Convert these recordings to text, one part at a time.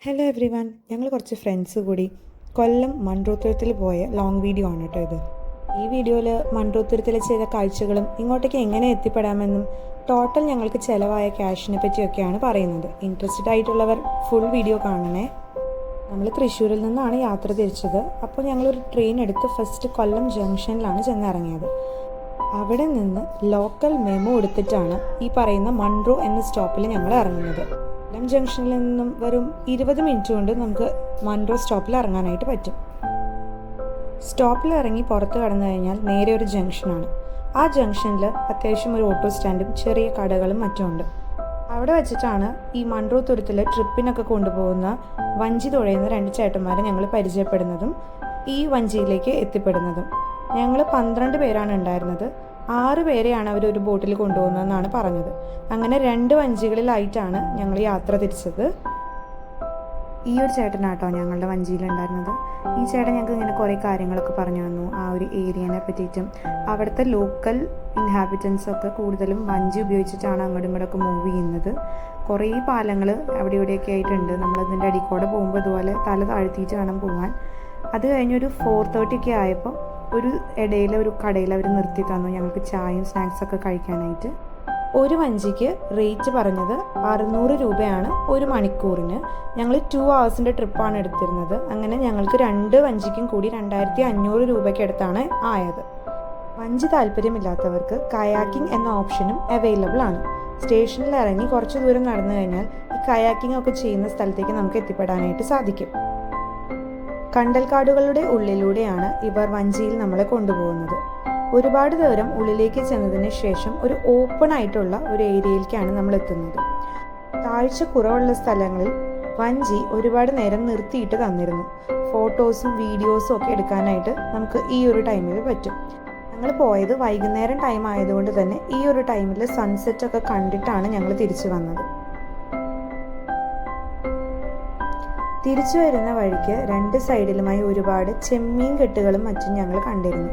Hello every one, ഞങ്ങൾ കുറച്ച് friends കൂടി കൊല്ലം മൺട്രോത്തുരുത്തിൽ പോയ ലോങ് വീഡിയോ ആണ് കേട്ടോ ഇത്. ഈ വീഡിയോയിൽ മൺട്രോത്തുരുത്തിലെ ചില കാഴ്ചകളും ഇങ്ങോട്ടേക്ക് എങ്ങനെ എത്തിപ്പെടാമെന്നും ടോട്ടൽ ഞങ്ങൾക്ക് ചിലവായ ക്യാഷിനെ പറ്റിയൊക്കെയാണ് പറയുന്നത്. ഇൻട്രസ്റ്റഡ് ആയിട്ടുള്ളവർ ഫുൾ വീഡിയോ കാണണേ. നമ്മൾ തൃശ്ശൂരിൽ നിന്നാണ് യാത്ര തിരിച്ചത്. അപ്പോൾ ഞങ്ങളൊരു ട്രെയിൻ എടുത്ത് ഫസ്റ്റ് കൊല്ലം ജംഗ്ഷനിലാണ് ചെന്നിറങ്ങിയത്. അവിടെ നിന്ന് ലോക്കൽ മെമോ എടുത്തിട്ടാണ് ഈ പറയുന്ന മൺട്രോ എന്ന സ്റ്റോപ്പിൽ ഞങ്ങൾ ഇറങ്ങുന്നത്. കൊല്ലം ജംഗ്ഷനിൽ നിന്നും വെറും 20 മിനിറ്റ് കൊണ്ട് നമുക്ക് മൺട്രോ സ്റ്റോപ്പിൽ ഇറങ്ങാനായിട്ട് പറ്റും. സ്റ്റോപ്പിൽ ഇറങ്ങി പുറത്ത് കടന്നു കഴിഞ്ഞാൽ നേരെ ഒരു ജംഗ്ഷനാണ്. ആ ജംഗ്ഷനിൽ അത്യാവശ്യം ഒരു ഓട്ടോ സ്റ്റാൻഡും ചെറിയ കടകളും മറ്റുമുണ്ട്. അവിടെ വെച്ചിട്ടാണ് ഈ മൺട്രോ തുരുത്തിൽ ട്രിപ്പിനൊക്കെ കൊണ്ടുപോകുന്ന വഞ്ചി തുഴയുന്ന 2 ചേട്ടന്മാരെ ഞങ്ങൾ പരിചയപ്പെടുന്നതും ഈ വഞ്ചിയിലേക്ക് എത്തിപ്പെടുന്നതും. ഞങ്ങൾ 12 പേരാണ് ഉണ്ടായിരുന്നത്. 6 പേരെയാണ് അവർ ഒരു ബോട്ടിൽ കൊണ്ടുപോകുന്നതെന്നാണ് പറഞ്ഞത്. അങ്ങനെ 2 വഞ്ചികളിലായിട്ടാണ് ഞങ്ങൾ യാത്ര തിരിച്ചത്. ഈ ഒരു ചേട്ടനാട്ടോ ഞങ്ങളുടെ വഞ്ചിയിലുണ്ടായിരുന്നത്. ഈ ചേട്ടൻ ഞങ്ങൾക്ക് ഇങ്ങനെ കുറേ കാര്യങ്ങളൊക്കെ പറഞ്ഞു തന്നു, ആ ഒരു ഏരിയനെ പറ്റിയിട്ടും. അവിടുത്തെ ലോക്കൽ ഇൻഹാബിറ്റൻസൊക്കെ കൂടുതലും വഞ്ചി ഉപയോഗിച്ചിട്ടാണ് അങ്ങോട്ടും ഇങ്ങോട്ടൊക്കെ മൂവ് ചെയ്യുന്നത്. കുറേ പാലങ്ങൾ അവിടെ ഇവിടെയൊക്കെ ആയിട്ടുണ്ട്. നമ്മളതിൻ്റെ അടിയിൽ കൂടെ പോകുമ്പോൾ ഇതുപോലെ തല താഴ്ത്തിയിട്ട് വേണം പോകാൻ. അത് കഴിഞ്ഞൊരു 4:30 ഒക്കെ ആയപ്പോൾ ഒരു ഇടയിൽ ഒരു കടയിൽ അവർ നിർത്തി തന്നു ഞങ്ങൾക്ക് ചായയും സ്നാക്സൊക്കെ കഴിക്കാനായിട്ട്. ഒരു വഞ്ചിക്ക് റേറ്റ് പറഞ്ഞത് 600 രൂപയാണ് ഒരു മണിക്കൂറിന്. ഞങ്ങൾ 2 hours ട്രിപ്പാണ് എടുത്തിരുന്നത്. അങ്ങനെ ഞങ്ങൾക്ക് 2 വഞ്ചിക്കും കൂടി 2500 രൂപയ്ക്ക് അടുത്താണ് ആയത്. വഞ്ചി താല്പര്യമില്ലാത്തവർക്ക് കയാക്കിംഗ് എന്ന ഓപ്ഷനും അവൈലബിൾ ആണ്. സ്റ്റേഷനിൽ ഇറങ്ങി കുറച്ച് ദൂരം നടന്നു കഴിഞ്ഞാൽ ഈ കയാക്കിംഗ് ഒക്കെ ചെയ്യുന്ന സ്ഥലത്തേക്ക് നമുക്ക് എത്തിപ്പെടാനായിട്ട് സാധിക്കും. കണ്ടൽക്കാടുകളുടെ ഉള്ളിലൂടെയാണ് ഇവർ വഞ്ചിയിൽ നമ്മളെ കൊണ്ടുപോകുന്നത്. ഒരുപാട് ദൂരം ഉള്ളിലേക്ക് ചെന്നതിന് ശേഷം ഒരു ഓപ്പൺ ആയിട്ടുള്ള ഒരു ഏരിയയിലേക്കാണ് നമ്മൾ എത്തുന്നത്. താഴ്ച കുറവുള്ള സ്ഥലങ്ങളിൽ വഞ്ചി ഒരുപാട് നേരം നിർത്തിയിട്ട് തന്നിരുന്നു. ഫോട്ടോസും വീഡിയോസും ഒക്കെ എടുക്കാനായിട്ട് നമുക്ക് ഈ ഒരു ടൈമിൽ പറ്റും. ഞങ്ങൾ പോയത് വൈകുന്നേരം ടൈം ആയതുകൊണ്ട് തന്നെ ഈ ഒരു ടൈമിൽ സൺസെറ്റ് ഒക്കെ കണ്ടിട്ടാണ് ഞങ്ങൾ തിരിച്ചു വന്നത്. തിരിച്ചു വരുന്ന വഴിക്ക് 2 സൈഡിലുമായി ഒരുപാട് ചെമ്മീൻ കെട്ടുകളും മറ്റും ഞങ്ങൾ കണ്ടിരുന്നു.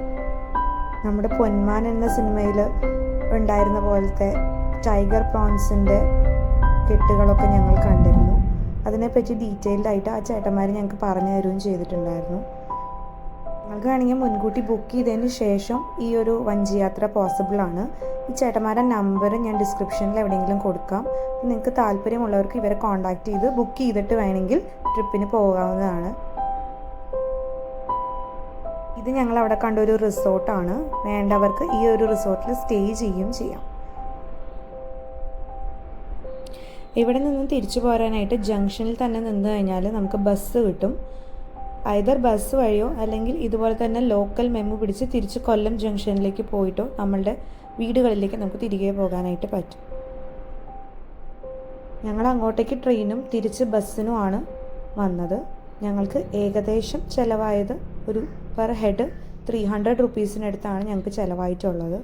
നമ്മുടെ പൊന്മാൻ എന്ന സിനിമയിൽ ഉണ്ടായിരുന്ന പോലത്തെ ടൈഗർ പ്രോൺസിൻ്റെ കെട്ടുകളൊക്കെ ഞങ്ങൾ കണ്ടിരുന്നു. അതിനെപ്പറ്റി ഡീറ്റെയിൽഡ് ആയിട്ട് ആ ചേട്ടന്മാർ ഞങ്ങൾക്ക് പറഞ്ഞു തരുകയും ചെയ്തിട്ടുണ്ടായിരുന്നു. ഞങ്ങൾക്ക് വേണമെങ്കിൽ മുൻകൂട്ടി ബുക്ക് ചെയ്തതിന് ശേഷം ഈ ഒരു വഞ്ചി യാത്ര പോസിബിളാണ്. ഈ ചേട്ടന്മാരുടെ നമ്പർ ഞാൻ ഡിസ്ക്രിപ്ഷനിൽ എവിടെയെങ്കിലും കൊടുക്കാം. നിങ്ങൾക്ക് താല്പര്യമുള്ളവർക്ക് ഇവരെ കോൺടാക്ട് ചെയ്ത് ബുക്ക് ചെയ്തിട്ട് വേണമെങ്കിൽ ട്രിപ്പിന് പോകാവുന്നതാണ്. ഇത് ഞങ്ങൾ അവിടെ കണ്ട ഒരു റിസോർട്ടാണ്. വേണ്ടവർക്ക് ഈ ഒരു റിസോർട്ടിൽ സ്റ്റേ ചെയ്യുകയും ചെയ്യാം. ഇവിടെ നിന്ന് തിരിച്ചു പോരാനായിട്ട് ജംഗ്ഷനിൽ തന്നെ നിന്ന് കഴിഞ്ഞാൽ നമുക്ക് ബസ് കിട്ടും. ഐദർ ബസ് വഴിയോ അല്ലെങ്കിൽ ഇതുപോലെ തന്നെ ലോക്കൽ മെമു പിടിച്ച് തിരിച്ച് കൊല്ലം ജംഗ്ഷനിലേക്ക് പോയിട്ടോ നമ്മളുടെ വീടുകളിലേക്ക് നമുക്ക് തിരികെ പോകാനായിട്ട് പറ്റും. ഞങ്ങൾ അങ്ങോട്ടേക്ക് ട്രെയിനും തിരിച്ച് ബസ്സിനുമാണ് വന്നത്. ഞങ്ങൾക്ക് ഏകദേശം ചിലവായത് ഒരു പെർ ഹെഡ് 300 റുപ്പീസിനടുത്താണ് ഞങ്ങൾക്ക് ചിലവായിട്ടുള്ളത്.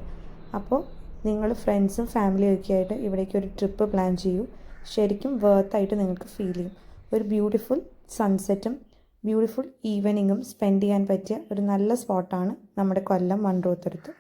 അപ്പോൾ നിങ്ങൾ ഫ്രണ്ട്സും ഫാമിലിയും ഒക്കെ ആയിട്ട് ഇവിടേക്ക് ഒരു ട്രിപ്പ് പ്ലാൻ ചെയ്യൂ. ശരിക്കും വേർത്തായിട്ട് നിങ്ങൾക്ക് ഫീൽ ചെയ്യും. ഒരു ബ്യൂട്ടിഫുൾ സൺസെറ്റും ബ്യൂട്ടിഫുൾ ഈവനിങ്ങും സ്പെൻഡ് ചെയ്യാൻ പറ്റിയ ഒരു നല്ല സ്പോട്ടാണ് നമ്മുടെ കൊല്ലം മൺട്രോത്തുരുത്ത്.